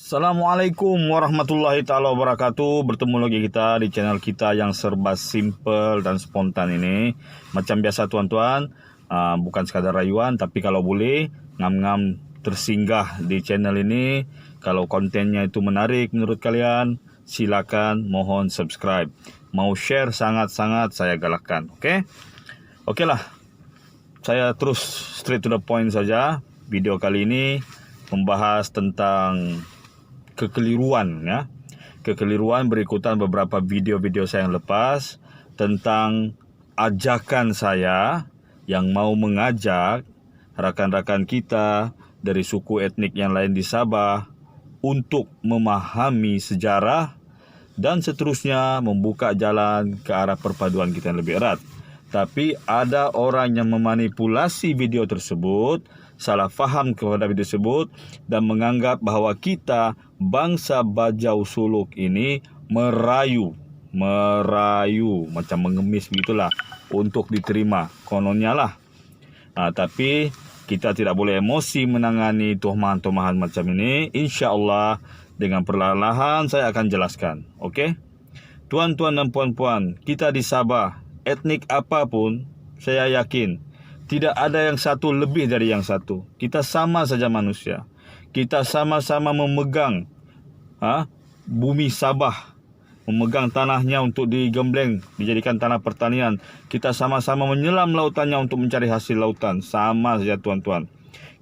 Assalamualaikum warahmatullahi ta'ala wabarakatuh. Bertemu lagi kita di channel kita yang serba simple dan spontan ini. Macam biasa tuan-tuan, bukan sekadar rayuan, tapi kalau boleh ngam-ngam tersinggah di channel ini. Kalau kontennya itu menarik menurut kalian, silakan mohon subscribe. Mau share sangat-sangat saya galakkan. Oke lah, saya terus straight to the point saja. Video kali ini membahas tentang kekeliruan, ya. Kekeliruan berikutan beberapa video-video saya yang lepas tentang ajakan saya yang mau mengajak rakan-rakan kita dari suku etnik yang lain di Sabah untuk memahami sejarah dan seterusnya membuka jalan ke arah perpaduan kita yang lebih erat. Tapi ada orang yang memanipulasi video tersebut, salah faham kepada video tersebut dan menganggap bahwa kita bangsa Bajau Suluk ini merayu macam mengemis begitulah untuk diterima kononnya lah. Tapi kita tidak boleh emosi menangani tumahan-tumahan macam ini. Insya Allah dengan perlahan-lahan saya akan jelaskan. Tuan-tuan dan puan-puan, kita di Sabah, etnik apapun, saya yakin tidak ada yang satu lebih dari yang satu. Kita sama saja manusia. Kita sama-sama memegang bumi Sabah, memegang tanahnya untuk digembleng, dijadikan tanah pertanian. Kita sama-sama menyelam lautannya untuk mencari hasil lautan. Sama saja tuan-tuan.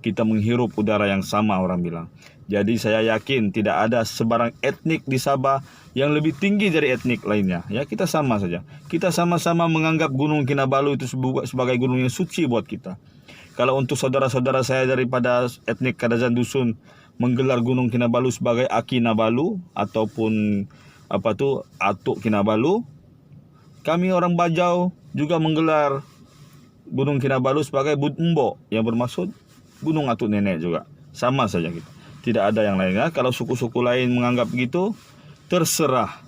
Kita menghirup udara yang sama, orang bilang. Jadi saya yakin tidak ada sebarang etnik di Sabah yang lebih tinggi dari etnik lainnya. Ya, kita sama saja. Kita sama-sama menganggap Gunung Kinabalu itu sebagai gunung yang suci buat kita. Kalau untuk saudara-saudara saya daripada etnik Kadazan Dusun menggelar Gunung Kinabalu sebagai Aki Nabalu ataupun Atuk Kinabalu, kami orang Bajau juga menggelar Gunung Kinabalu sebagai Bud Embo yang bermaksud Gunung Atuk Nenek juga. Sama saja kita. Tidak ada yang lain. Kalau suku-suku lain menganggap begitu, terserah.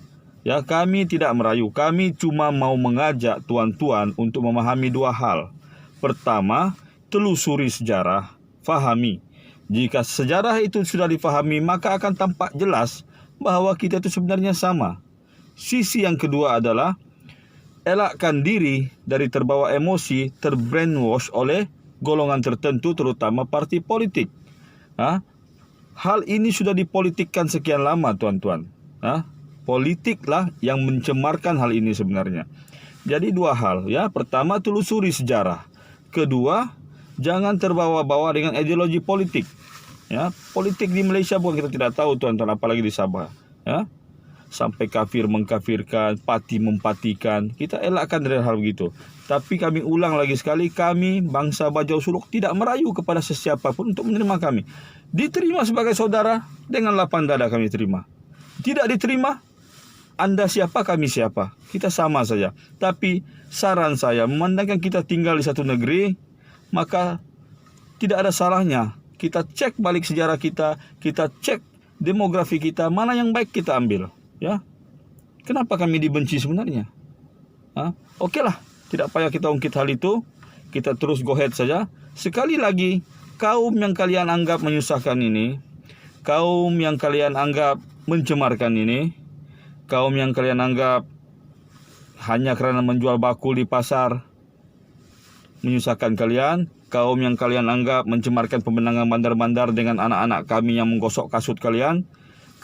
Ya, kami tidak merayu. Kami cuma mau mengajak tuan-tuan untuk memahami dua hal. Pertama, telusuri sejarah, fahami. Jika sejarah itu sudah difahami, maka akan tampak jelas bahwa kita itu sebenarnya sama. Sisi yang kedua adalah elakkan diri dari terbawa emosi, terbrainwash oleh golongan tertentu, terutama parti politik. Hal ini sudah dipolitikkan sekian lama, tuan-tuan. Politiklah yang mencemarkan hal ini sebenarnya. Jadi dua hal, ya. Pertama, telusuri sejarah. Kedua, jangan terbawa-bawa dengan ideologi politik. Ya, politik di Malaysia pun kita tidak tahu, tuan-tuan, apalagi di Sabah. Ya, sampai kafir mengkafirkan, pati mempatikan. Kita elakkan dari hal begitu. Tapi kami ulang lagi sekali, kami bangsa Bajau Suluk tidak merayu kepada sesiapa pun untuk menerima kami. Diterima sebagai saudara, dengan lapang dada kami terima. Tidak diterima, Anda siapa, kami siapa. Kita sama saja. Tapi saran saya, memandangkan kita tinggal di satu negeri, maka tidak ada salahnya kita cek balik sejarah kita, kita cek demografi kita, mana yang baik kita ambil. Ya, kenapa kami dibenci sebenarnya? Okelah, tidak payah kita ungkit hal itu. Kita terus go ahead saja. Sekali lagi, kaum yang kalian anggap menyusahkan ini, kaum yang kalian anggap mencemarkan ini, kaum yang kalian anggap hanya kerana menjual bakul di pasar menyusahkan kalian, kaum yang kalian anggap mencemarkan pemenangan bandar-bandar dengan anak-anak kami yang menggosok kasut kalian,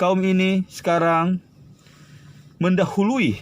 kaum ini sekarang mendahului,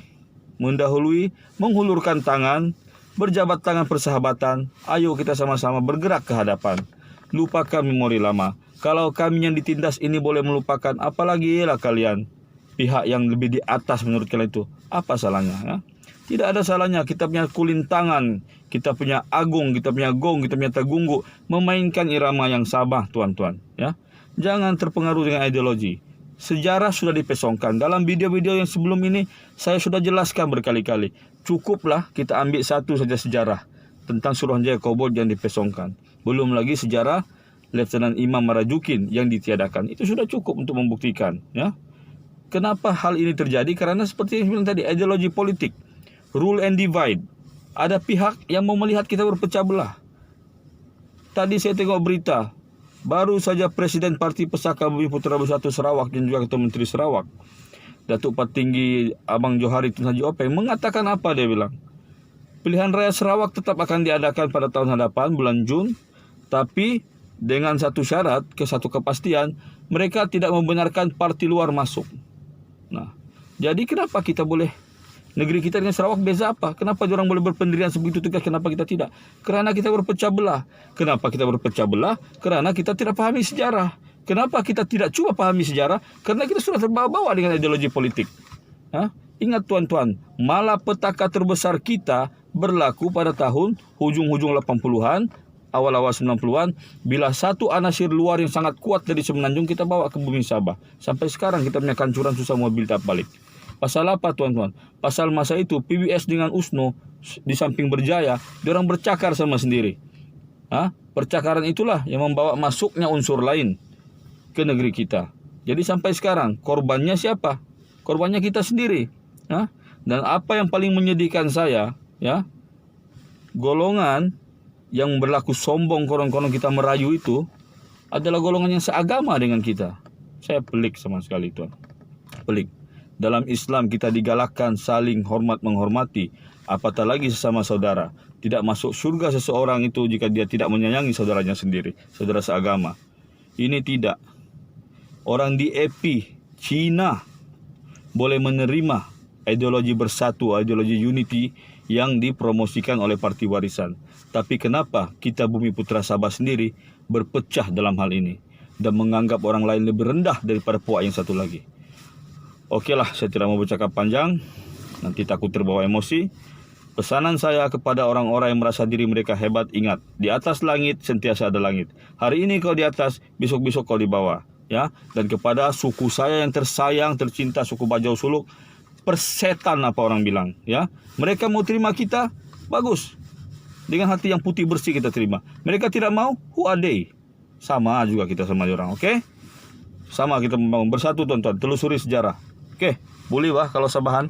menghulurkan tangan, berjabat tangan persahabatan. Ayo kita sama-sama bergerak ke hadapan. Lupakan memori lama. Kalau kami yang ditindas ini boleh melupakan, apalagi lah kalian, pihak yang lebih di atas menurut kalian itu. Apa salahnya? Ya? Tidak ada salahnya kita punya kulintangan, kita punya agung, kita punya gong, kita punya tegungguk, memainkan irama yang Sabah, tuan-tuan. Ya? Jangan terpengaruh dengan ideologi. Sejarah sudah dipesongkan. Dalam video-video yang sebelum ini, saya sudah jelaskan berkali-kali. Cukuplah kita ambil satu saja sejarah tentang Suruhanjaya Koboi yang dipesongkan. Belum lagi sejarah Letnan Imam Marajukin yang ditiadakan. Itu sudah cukup untuk membuktikan. Ya? Kenapa hal ini terjadi? Karena seperti yang saya bilang tadi, ideologi politik. Rule and divide. Ada pihak yang mau melihat kita berpecah belah. Tadi saya tengok berita, Baru saja Presiden Parti Pesaka Bumi Putra Bersatu Sarawak dan juga Ketua Menteri Sarawak, Datuk Patinggi Abang Johari Tun Haji Openg, mengatakan apa dia bilang? Pilihan Raya Sarawak tetap akan diadakan pada tahun hadapan bulan Jun, tapi dengan satu syarat, satu kepastian, mereka tidak membenarkan parti luar masuk. Nah, jadi kenapa kita boleh, negeri kita dengan Sarawak beza apa? Kenapa orang boleh berpendirian sebegitu tegas, kenapa kita tidak? Kerana kita berpecah belah. Kenapa kita berpecah belah? Kerana kita tidak pahami sejarah. Kenapa kita tidak cuba pahami sejarah? Karena kita sudah terbawa-bawa dengan ideologi politik. Ingat tuan-tuan, malapetaka terbesar kita berlaku pada tahun hujung-hujung 80-an, awal-awal 90-an, bila satu anasir luar yang sangat kuat dari Semenanjung kita bawa ke bumi Sabah. Sampai sekarang kita punya kancuran susah mobil tak balik. Pasal apa tuan-tuan? Pasal masa itu PBS dengan USNO di samping berjaya, diorang bercakar sama sendiri. Percakaran itulah yang membawa masuknya unsur lain ke negeri kita. Jadi sampai sekarang korbannya siapa? Korbannya kita sendiri. Dan apa yang paling menyedihkan saya, golongan yang berlaku sombong konon-konon kita merayu itu adalah golongan yang seagama dengan kita. Saya pelik sama sekali tuan. Pelik. Dalam Islam kita digalakkan saling hormat menghormati, apatah lagi sesama saudara. Tidak masuk surga seseorang itu jika dia tidak menyayangi saudaranya sendiri, saudara seagama. Ini tidak. Orang di EPI, Cina, boleh menerima ideologi bersatu, ideologi unity yang dipromosikan oleh Parti Warisan. Tapi kenapa kita Bumi Putra Sabah sendiri berpecah dalam hal ini dan menganggap orang lain lebih rendah daripada puak yang satu lagi? Okeylah, saya tidak mau bercakap panjang, nanti takut terbawa emosi. Pesanan saya kepada orang-orang yang merasa diri mereka hebat, ingat, di atas langit sentiasa ada langit. Hari ini kau di atas, besok-besok kau di bawah. Dan kepada suku saya yang tersayang, tercinta, suku Bajau Suluk, persetan apa orang bilang. Mereka mau terima kita, bagus. Dengan hati yang putih bersih kita terima. Mereka tidak mau, who are they? Sama juga kita sama orang, oke? Sama kita membangun bersatu tuan-tuan, telusuri sejarah. Oke, boleh bah kalau Sabahan.